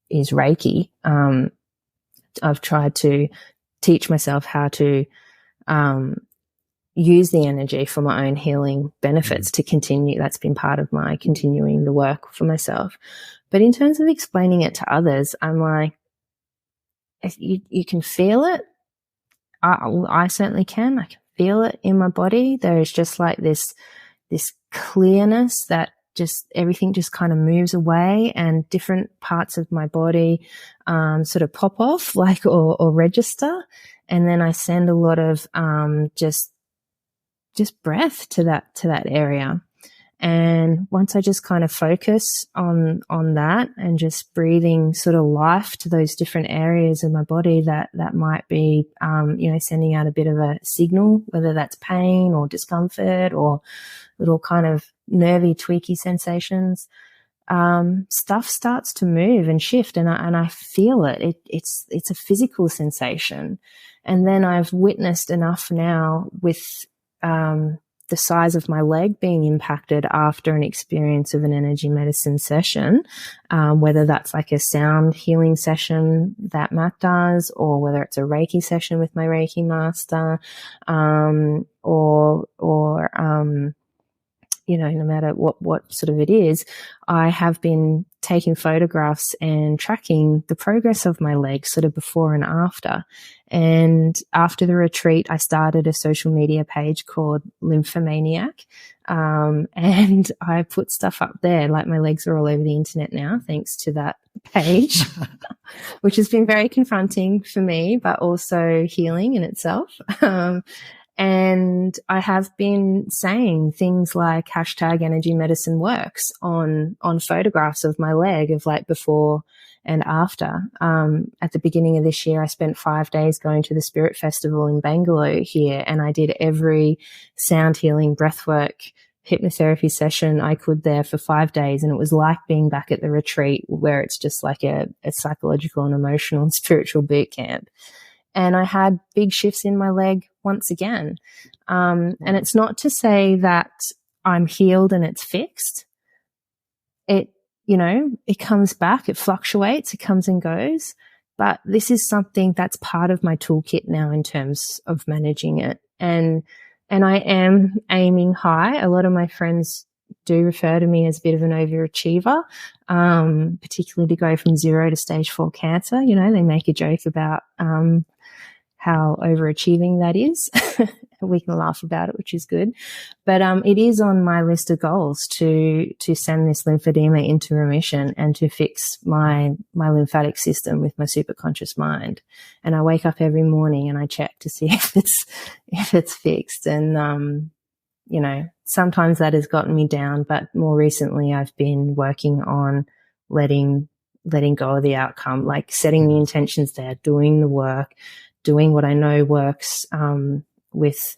[SPEAKER 1] is Reiki. I've tried to teach myself how to use the energy for my own healing benefits to continue. That's been part of my continuing the work for myself. But in terms of explaining it to others, I'm like, you can feel it. I certainly can. I can feel it in my body. There is just like this clearness that just everything just kind of moves away, and different parts of my body sort of pop off, like or register. And then I send a lot of just breath to that area. And once I just kind of focus on that and just breathing sort of life to those different areas of my body that might be, sending out a bit of a signal, whether that's pain or discomfort or little kind of nervy, tweaky sensations, stuff starts to move and shift, and I feel it. It's a physical sensation. And then I've witnessed enough now with the size of my leg being impacted after an experience of an energy medicine session, whether that's like a sound healing session that Matt does, or whether it's a Reiki session with my Reiki master, no matter what sort of it is, I have been taking photographs and tracking the progress of my legs sort of before and after. And after the retreat, I started a social media page called Lymphomaniac. And I put stuff up there, like my legs are all over the internet now, thanks to that page, which has been very confronting for me, but also healing in itself. And I have been saying things like hashtag energy medicine works on photographs of my leg of like before and after. At the beginning of this year, I spent 5 days going to the Spirit Festival in Bangalore here, and I did every sound healing breathwork hypnotherapy session I could there for 5 days. And it was like being back at the retreat, where it's just like a psychological and emotional and spiritual boot camp. And I had big shifts in my leg once again. And it's not to say that I'm healed and it's fixed. It comes back, it fluctuates, it comes and goes. But this is something that's part of my toolkit now in terms of managing it. And I am aiming high. A lot of my friends do refer to me as a bit of an overachiever, particularly to go from 0 to stage 4 cancer. They make a joke about how overachieving that is. We can laugh about it, which is good. But it is on my list of goals to send this lymphedema into remission and to fix my lymphatic system with my superconscious mind. And I wake up every morning and I check to see if it's fixed. And sometimes that has gotten me down, but more recently I've been working on letting go of the outcome, like setting the intentions there, doing the work, doing what I know works with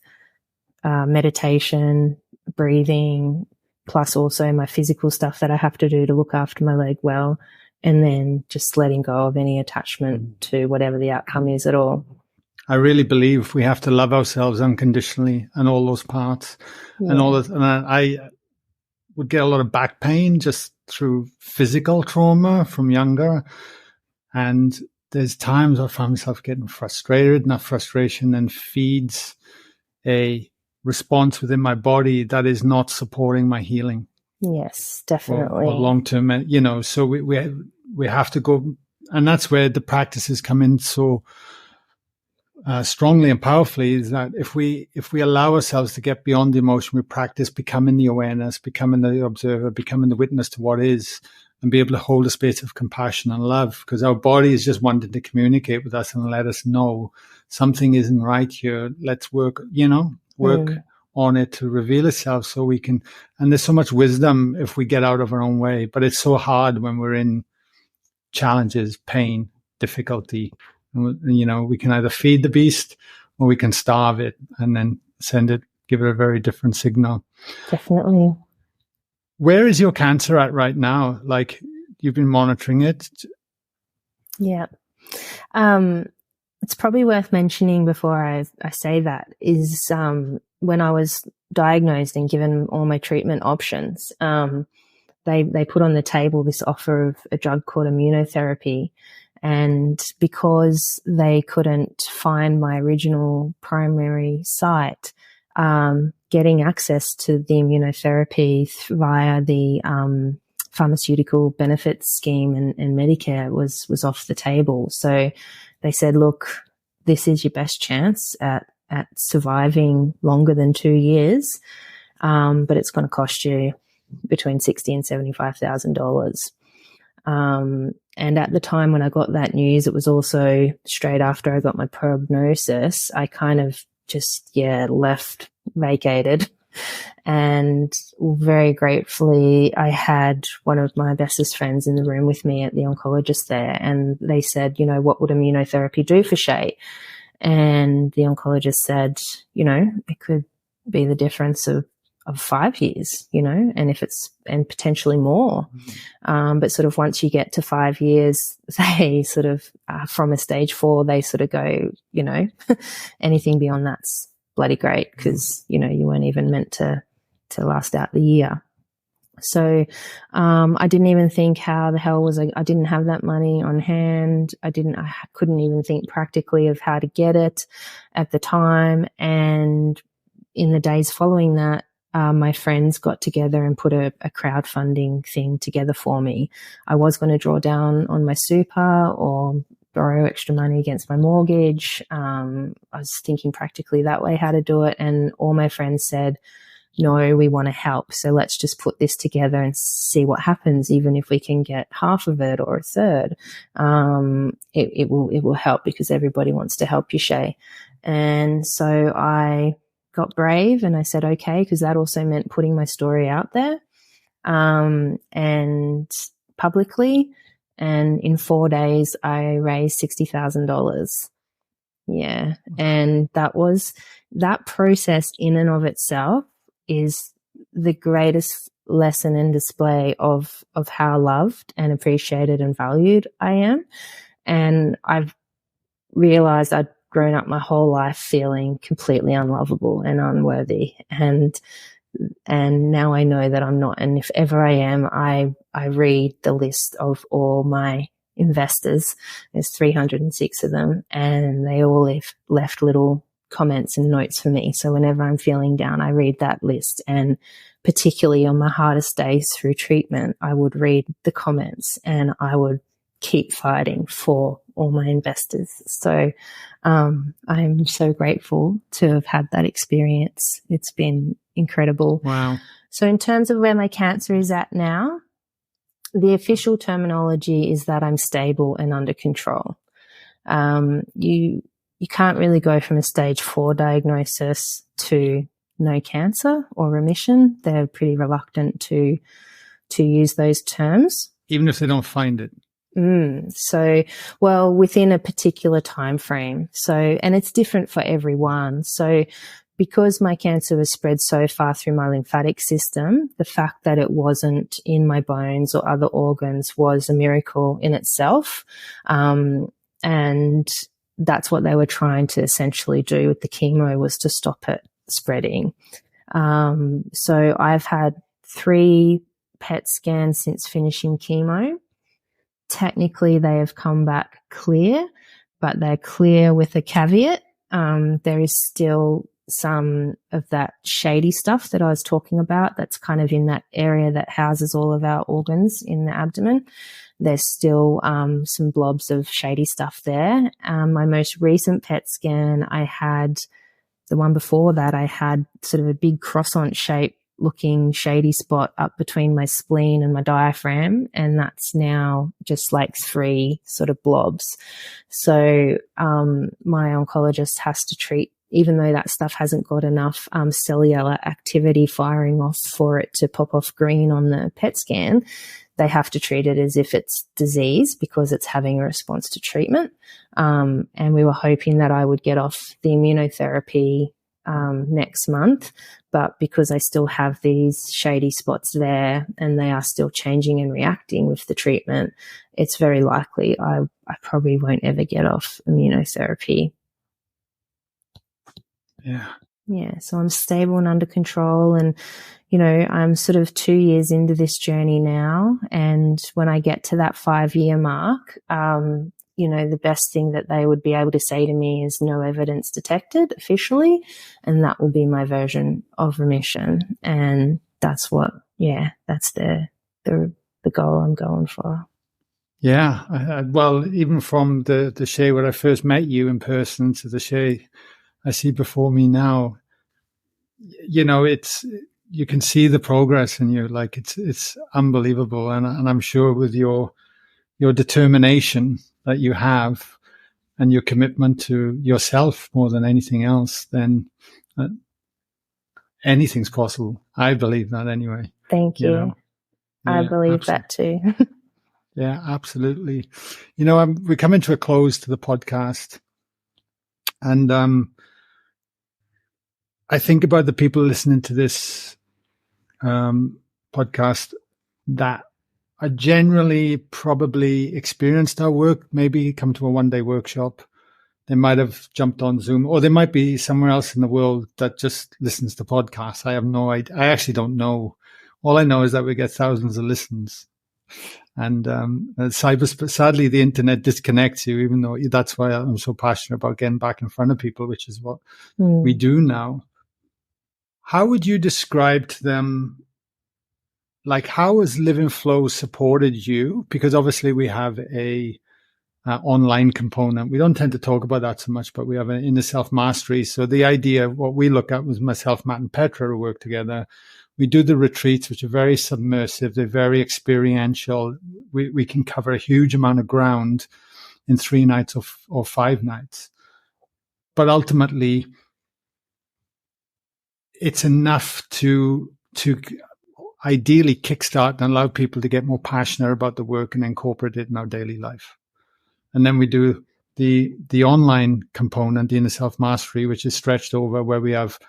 [SPEAKER 1] meditation, breathing, plus also my physical stuff that I have to do to look after my leg well, and then just letting go of any attachment to whatever the outcome is at all.
[SPEAKER 2] I really believe we have to love ourselves unconditionally and all those parts and all that. And I would get a lot of back pain just through physical trauma from younger. And there's times I find myself getting frustrated, and that frustration then feeds a response within my body that is not supporting my healing.
[SPEAKER 1] Yes, definitely.
[SPEAKER 2] Or long-term, so we have to go, and that's where the practices come in so strongly and powerfully, is that if we allow ourselves to get beyond the emotion, we practice becoming the awareness, becoming the observer, becoming the witness to what is, and be able to hold a space of compassion and love, because our body is just wanting to communicate with us and let us know something isn't right here. Let's work on it to reveal itself so we can, and there's so much wisdom if we get out of our own way, but it's so hard when we're in challenges, pain, difficulty. We can either feed the beast or we can starve it and then give it a very different signal.
[SPEAKER 1] Definitely.
[SPEAKER 2] Where is your cancer at right now? Like, you've been monitoring it?
[SPEAKER 1] Yeah. It's probably worth mentioning before I say that is when I was diagnosed and given all my treatment options, they put on the table this offer of a drug called immunotherapy. And because they couldn't find my original primary site, getting access to the immunotherapy via the pharmaceutical benefits scheme and Medicare was off the table. So they said, look, this is your best chance at surviving longer than 2 years, but it's going to cost you between $60,000 and $75,000. And at the time when I got that news, it was also straight after I got my prognosis. I kind of just, vacated. And very gratefully, I had one of my bestest friends in the room with me at the oncologist there. And they said, what would immunotherapy do for Shay? And the oncologist said, it could be the difference of 5 years, and potentially more. But sort of once you get to 5 years, they sort of, from a stage 4, they sort of go, anything beyond that's bloody great, because, you weren't even meant to last out the year. So I didn't even think how the hell I didn't have that money on hand. I couldn't even think practically of how to get it at the time. And in the days following that, my friends got together and put a crowdfunding thing together for me. I was going to draw down on my super or borrow extra money against my mortgage. I was thinking practically that way how to do it. And all my friends said, no, we want to help. So let's just put this together and see what happens. Even if we can get half of it or a third, it will help, because everybody wants to help you, Shay. And so I got brave and I said, okay, because that also meant putting my story out there, and publicly. And in 4 days, I raised $60,000. Yeah. And that process in and of itself is the greatest lesson and display of how loved and appreciated and valued I am. And I've realized I'd grown up my whole life feeling completely unlovable and unworthy. And now I know that I'm not. And if ever I am, I read the list of all my investors. There's 306 of them, and they all left little comments and notes for me. So whenever I'm feeling down, I read that list. And particularly on my hardest days through treatment, I would read the comments and I would keep fighting for all my investors. So I'm so grateful to have had that experience. It's been incredible.
[SPEAKER 2] Wow.
[SPEAKER 1] So in terms of where my cancer is at now, the official terminology is that I'm stable and under control. You can't really go from a stage 4 diagnosis to no cancer or remission. They're pretty reluctant to use those terms.
[SPEAKER 2] Even if they don't find it.
[SPEAKER 1] So, well, within a particular time frame. So, and it's different for everyone. So because my cancer was spread so far through my lymphatic system, the fact that it wasn't in my bones or other organs was a miracle in itself. And that's what they were trying to essentially do with the chemo, was to stop it spreading. So I've had 3 PET scans since finishing chemo. Technically, they have come back clear, but they're clear with a caveat. There is still some of that shady stuff that I was talking about that's kind of in that area that houses all of our organs in the abdomen. There's still some blobs of shady stuff there. My most recent PET scan, the one before that, I had sort of a big croissant shape looking shady spot up between my spleen and my diaphragm, and that's now just like 3 sort of blobs. So my oncologist has to treat, even though that stuff hasn't got enough cellular activity firing off for it to pop off green on the PET scan, they have to treat it as if it's disease because it's having a response to treatment. And we were hoping that I would get off the immunotherapy next month, but because I still have these shady spots there and they are still changing and reacting with the treatment, it's very likely I probably won't ever get off immunotherapy. Yeah, so I'm stable and under control, and I'm sort of 2 years into this journey now, and when I get to that 5-year mark, the best thing that they would be able to say to me is no evidence detected officially, and that will be my version of remission. And that's that's the goal I'm going for.
[SPEAKER 2] Yeah. Well, even from the Shay where I first met you in person to the Shay I see before me now, you can see the progress in you. Like it's unbelievable. And I'm sure with your determination that you have and your commitment to yourself more than anything else, then anything's possible. I believe that anyway.
[SPEAKER 1] Thank you. I believe that too.
[SPEAKER 2] Yeah, absolutely. We're coming to a close to the podcast, and I think about the people listening to this podcast that are generally probably experienced our work, maybe come to a one-day workshop, they might have jumped on Zoom, or they might be somewhere else in the world that just listens to podcasts. I have no idea. I actually don't know. All I know is that we get thousands of listens. And sadly, the internet disconnects you, even though that's why I'm so passionate about getting back in front of people, which is what we do now. How would you describe to them, like, how has Live in Flow supported you? Because obviously we have a online component. We don't tend to talk about that so much, but we have an inner self-mastery. So the idea, what we look at was myself, Matt, and Petra who work together. We do the retreats, which are very submersive. They're very experiential. We can cover a huge amount of ground in 3 nights or 5 nights. But ultimately, it's enough to ideally kickstart and allow people to get more passionate about the work and incorporate it in our daily life. And then we do the online component, the inner self-mastery, which is stretched over, where we have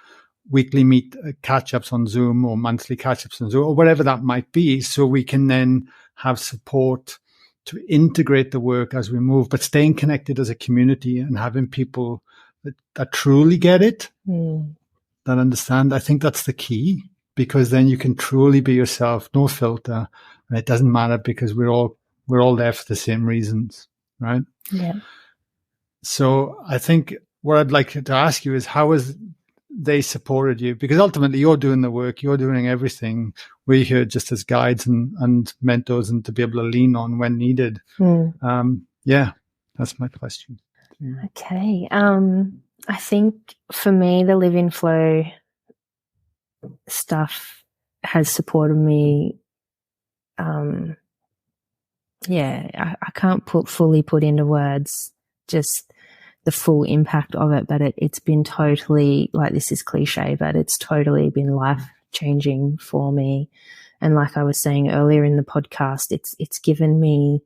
[SPEAKER 2] weekly meet catch-ups on Zoom or monthly catch-ups on Zoom or whatever that might be, so we can then have support to integrate the work as we move, but staying connected as a community and having people that truly get it, that understand. I think that's the key, because then you can truly be yourself, no filter, and it doesn't matter because we're all there for the same reasons, right?
[SPEAKER 1] Yeah.
[SPEAKER 2] So I think what I'd like to ask you is, how has they supported you? Because ultimately you're doing the work, you're doing everything. We're here just as guides and mentors and to be able to lean on when needed. Yeah, that's my question.
[SPEAKER 1] Okay. I think for me, the Live in Flow stuff has supported me. I can't fully put into words just the full impact of it, but it's been totally, like, this is cliche, but it's totally been life-changing for me. And like I was saying earlier in the podcast, it's given me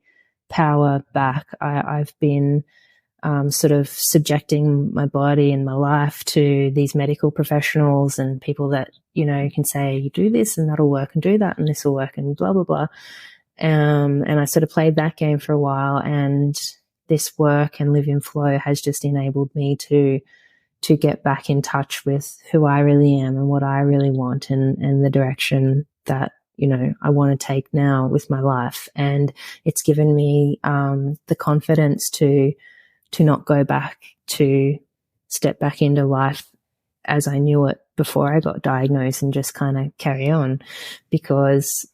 [SPEAKER 1] power back. I've been sort of subjecting my body and my life to these medical professionals and people that, can say, you do this and that'll work, and do that and this will work, and blah, blah, blah. And I sort of played that game for a while, and this work and Live in Flow has just enabled me to get back in touch with who I really am and what I really want, and the direction that, I want to take now with my life. And it's given me the confidence to not go back, to step back into life as I knew it before I got diagnosed and just kind of carry on, because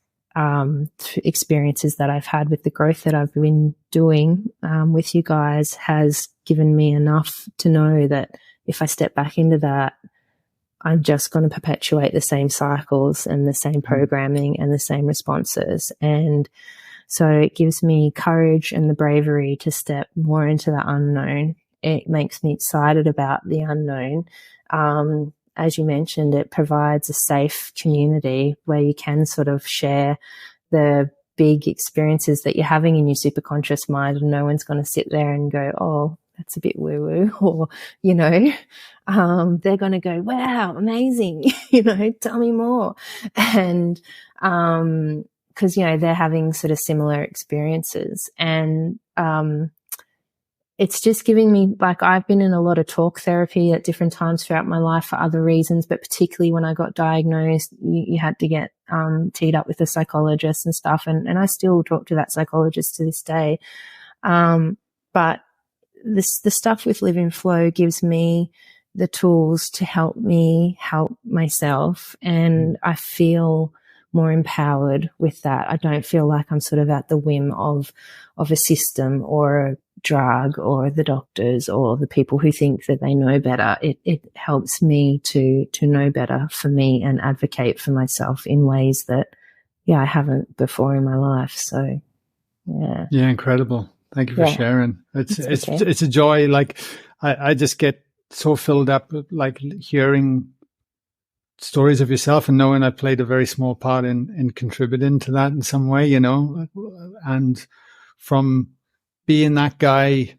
[SPEAKER 1] experiences that I've had with the growth that I've been doing with you guys has given me enough to know that if I step back into that, I'm just going to perpetuate the same cycles and the same programming and the same responses. And so it gives me courage and the bravery to step more into the unknown. It makes me excited about the unknown. As you mentioned, it provides a safe community where you can sort of share the big experiences that you're having in your superconscious mind, and no one's going to sit there and go, oh, that's a bit woo-woo, or, they're going to go, wow, amazing, tell me more. And because, they're having sort of similar experiences. And it's just giving me, like, I've been in a lot of talk therapy at different times throughout my life for other reasons, but particularly when I got diagnosed, you had to get teed up with a psychologist and stuff. And I still talk to that psychologist to this day. But the stuff with Live in Flow gives me the tools to help me help myself. And I feel more empowered with that. I don't feel like I'm sort of at the whim of a system or a drug or the doctors or the people who think that they know better. It helps me to know better for me and advocate for myself in ways that, I haven't before in my life. So, yeah.
[SPEAKER 2] Yeah, incredible. Thank you for sharing. It's a joy. Like, I just get so filled up with, like, hearing stories of yourself and knowing I played a very small part in contributing to that in some way, and from being that guy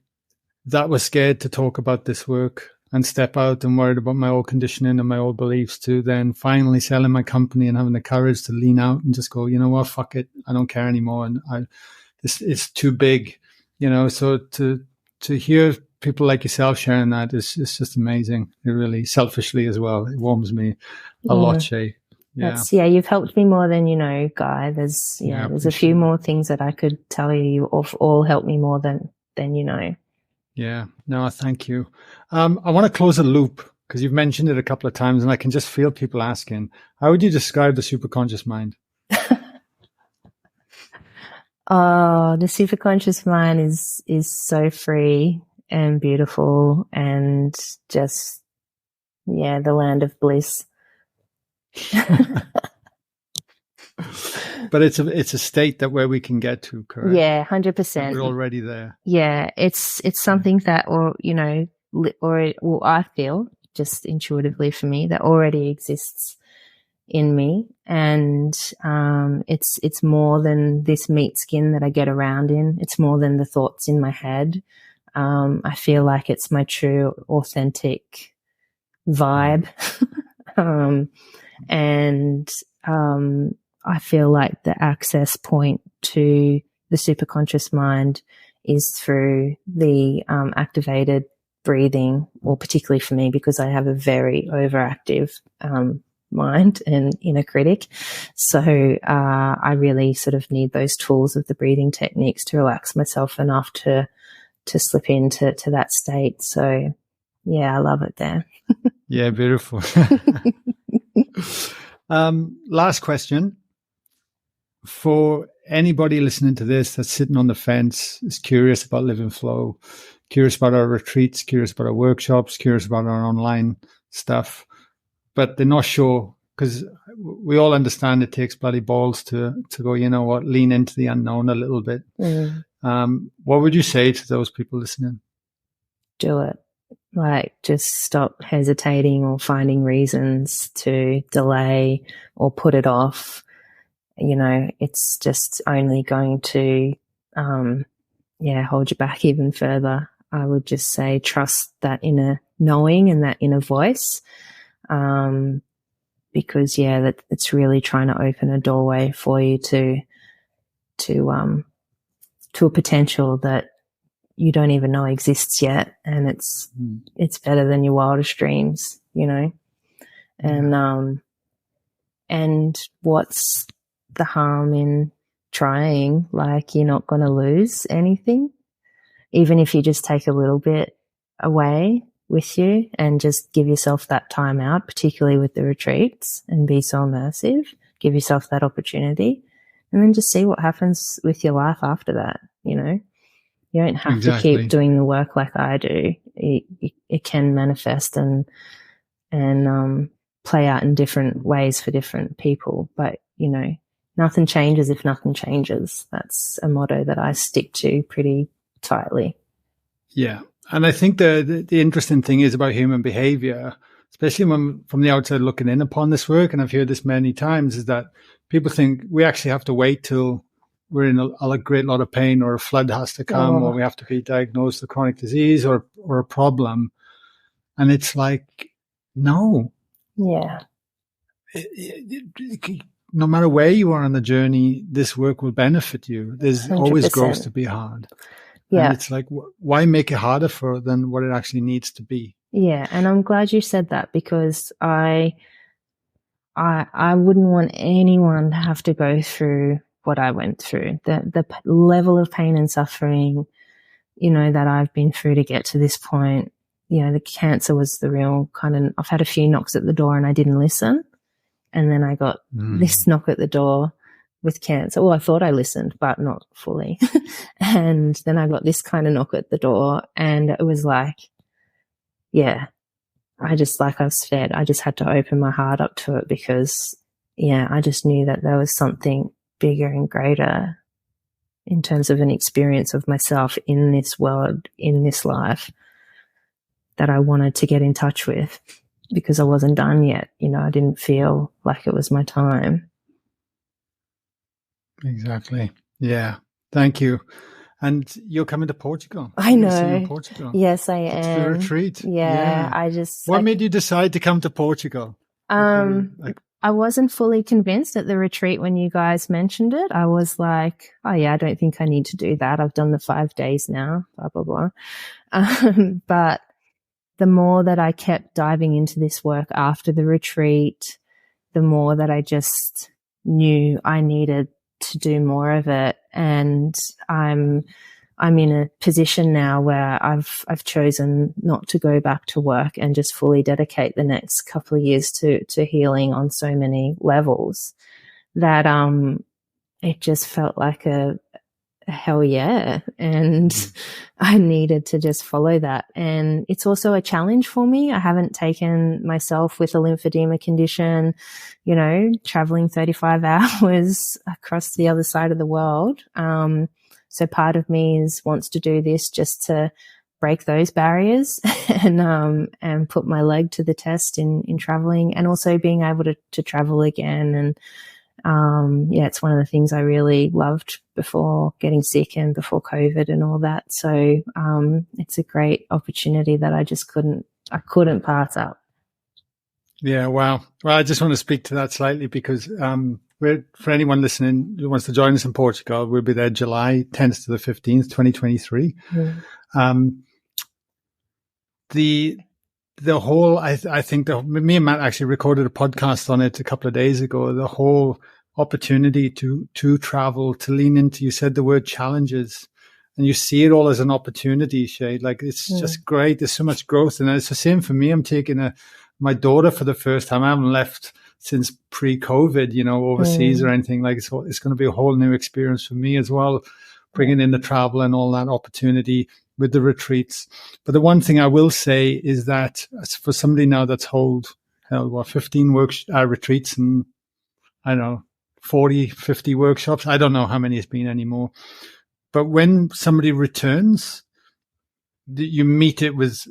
[SPEAKER 2] that was scared to talk about this work and step out and worried about my old conditioning and my old beliefs, to then finally selling my company and having the courage to lean out and just go, you know what, fuck it, I don't care anymore, and it's too big, so to hear people like yourself sharing that is just amazing. It really, selfishly as well, it warms me a lot, Shay. Yeah.
[SPEAKER 1] You've helped me more than you know, Guy. There's a few more things that I could tell you. You all helped me more than you know.
[SPEAKER 2] Yeah. No, thank you. I want to close a loop because you've mentioned it a couple of times and I can just feel people asking, how would you describe the superconscious mind?
[SPEAKER 1] Oh, the superconscious mind is so free and beautiful and just, the land of bliss.
[SPEAKER 2] But it's a state that where we can get to, correct?
[SPEAKER 1] Yeah, 100%.
[SPEAKER 2] We're already there.
[SPEAKER 1] Yeah, it's something that, I feel just intuitively for me that already exists in me, and it's more than this meat skin that I get around in. It's more than the thoughts in my head. I feel like it's my true, authentic vibe. I feel like the access point to the superconscious mind is through the activated breathing, or particularly for me because I have a very overactive mind and inner critic. So I really sort of need those tools of the breathing techniques to relax myself enough to slip into that state. So I love it there.
[SPEAKER 2] Yeah, beautiful. Last question. For anybody listening to this that's sitting on the fence, is curious about Live in Flow, curious about our retreats, curious about our workshops, curious about our online stuff, but they're not sure, because we all understand it takes bloody balls to go, you know what, lean into the unknown a little bit. What would you say to those people listening?
[SPEAKER 1] Do it. Like, just stop hesitating or finding reasons to delay or put it off. You know, it's just only going to, hold you back even further. I would just say trust that inner knowing and that inner voice, because that it's really trying to open a doorway for you to a potential that you don't even know exists yet, and it's better than your wildest dreams, you know. And what's the harm in trying? Like, you're not going to lose anything, even if you just take a little bit away with you and just give yourself that time out, particularly with the retreats, and be so immersive. Give yourself that opportunity and then just see what happens with your life after that, you know. You don't have to keep doing the work like I do. It can manifest and play out in different ways for different people. But, you know, nothing changes if nothing changes. That's a motto that I stick to pretty tightly.
[SPEAKER 2] Yeah. And I think the interesting thing is about human behavior, especially when from the outside looking in upon this work, and I've heard this many times, is that people think we actually have to wait till we're in a great lot of pain, or a flood has to come, or we have to be diagnosed with chronic disease or a problem. And it's like, no.
[SPEAKER 1] Yeah.
[SPEAKER 2] No matter where you are on the journey, this work will benefit you. There's 100%. Always growth to be hard. Yeah. And it's like, why make it harder than what it actually needs to be?
[SPEAKER 1] Yeah. And I'm glad you said that, because I wouldn't want anyone to have to go through what I went through, the level of pain and suffering, you know, that I've been through to get to this point. You know, the cancer was the real kind of, I've had a few knocks at the door and I didn't listen. And then I got this knock at the door with cancer. Well, I thought I listened, but not fully. And then I got this kind of knock at the door, and it was like, I've said, I just had to open my heart up to it, because, I just knew that there was something bigger and greater in terms of an experience of myself in this world, in this life, that I wanted to get in touch with, because I wasn't done yet. You know, I didn't feel like it was my time.
[SPEAKER 2] Exactly. Yeah. Thank you. And you're coming to Portugal.
[SPEAKER 1] I know.
[SPEAKER 2] See you in Portugal.
[SPEAKER 1] Yes, I am.
[SPEAKER 2] To the retreat.
[SPEAKER 1] Yeah.
[SPEAKER 2] What made you decide to come to Portugal?
[SPEAKER 1] I wasn't fully convinced at the retreat when you guys mentioned it. I was like, oh yeah, I don't think I need to do that. I've done the 5 days now, blah, blah, blah. But the more that I kept diving into this work after the retreat, the more that I just knew I needed to do more of it. And I'm in a position now where I've chosen not to go back to work and just fully dedicate the next couple of years to healing on so many levels that it just felt like a hell yeah. And I needed to just follow that. And it's also a challenge for me. I haven't taken myself with a lymphedema condition, traveling 35 hours across the other side of the world. So part of me wants to do this just to break those barriers and put my leg to the test in traveling, and also being able to travel again. And it's one of the things I really loved before getting sick and before COVID and all that. So it's a great opportunity that I just couldn't pass up.
[SPEAKER 2] Yeah, wow. Well, I just want to speak to that slightly because for anyone listening who wants to join us in Portugal, we'll be there July 10th to the 15th, 2023. The whole, I think me and Matt actually recorded a podcast on it a couple of days ago. The whole opportunity to travel, to lean into, you said the word challenges, and you see it all as an opportunity, Shay. Like, it's just great. There's so much growth. And it's the same for me. I'm taking my daughter for the first time. I haven't left since pre-COVID, overseas or anything. Like, it's going to be a whole new experience for me as well, bringing in the travel and all that opportunity with the retreats. But the one thing I will say is that for somebody now that's 15 retreats and, I don't know, 40, 50 workshops. I don't know how many it's been anymore. But when somebody returns, you meet it with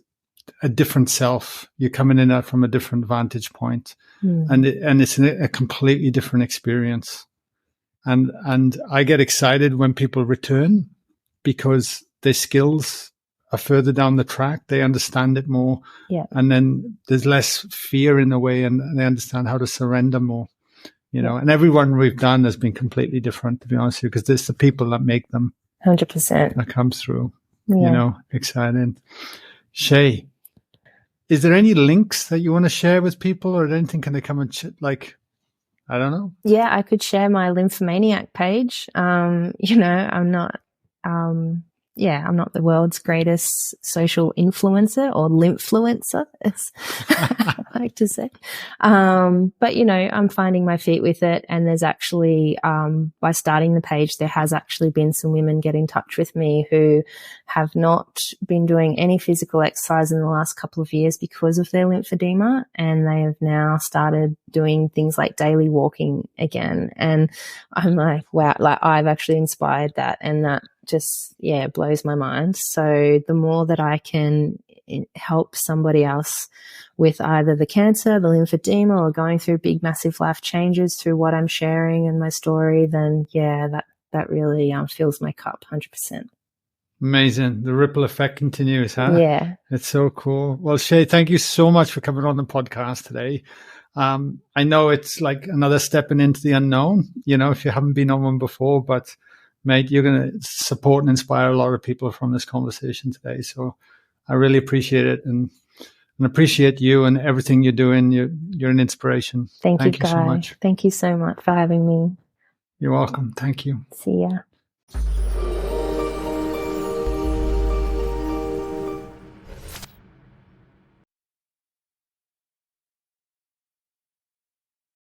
[SPEAKER 2] a different self. You're coming in at from a different vantage point. And it's a completely different experience. And I get excited when people return because their skills are further down the track. They understand it more. Yeah. And then there's less fear in the way, and they understand how to surrender more, and everyone we've done has been completely different, to be honest with you, because it's the people that make them
[SPEAKER 1] 100%
[SPEAKER 2] that comes through, exciting. Shay, is there any links that you want to share with people, or anything can they come and I don't know.
[SPEAKER 1] Yeah, I could share my Lymphomaniac page. I'm not, I'm not the world's greatest social influencer or lymphluencer, as I like to say. But, I'm finding my feet with it. And there's actually, by starting the page, there has actually been some women get in touch with me who have not been doing any physical exercise in the last couple of years because of their lymphedema. And they have now started doing things like daily walking again. And I'm like, wow, I've actually inspired that. And that just, blows my mind. So the more that I can help somebody else with either the cancer, the lymphedema, or going through big, massive life changes through what I'm sharing and my story, then that really fills my cup 100%.
[SPEAKER 2] Amazing. The ripple effect continues, huh?
[SPEAKER 1] Yeah.
[SPEAKER 2] It's so cool. Well, Shay, thank you so much for coming on the podcast today. I know it's like another stepping into the unknown, if you haven't been on one before, but mate, you're going to support and inspire a lot of people from this conversation today. So I really appreciate it and appreciate you and everything you're doing. You're an inspiration.
[SPEAKER 1] Thank you so much. Thank you so much for having me.
[SPEAKER 2] You're welcome. Thank you.
[SPEAKER 1] See ya.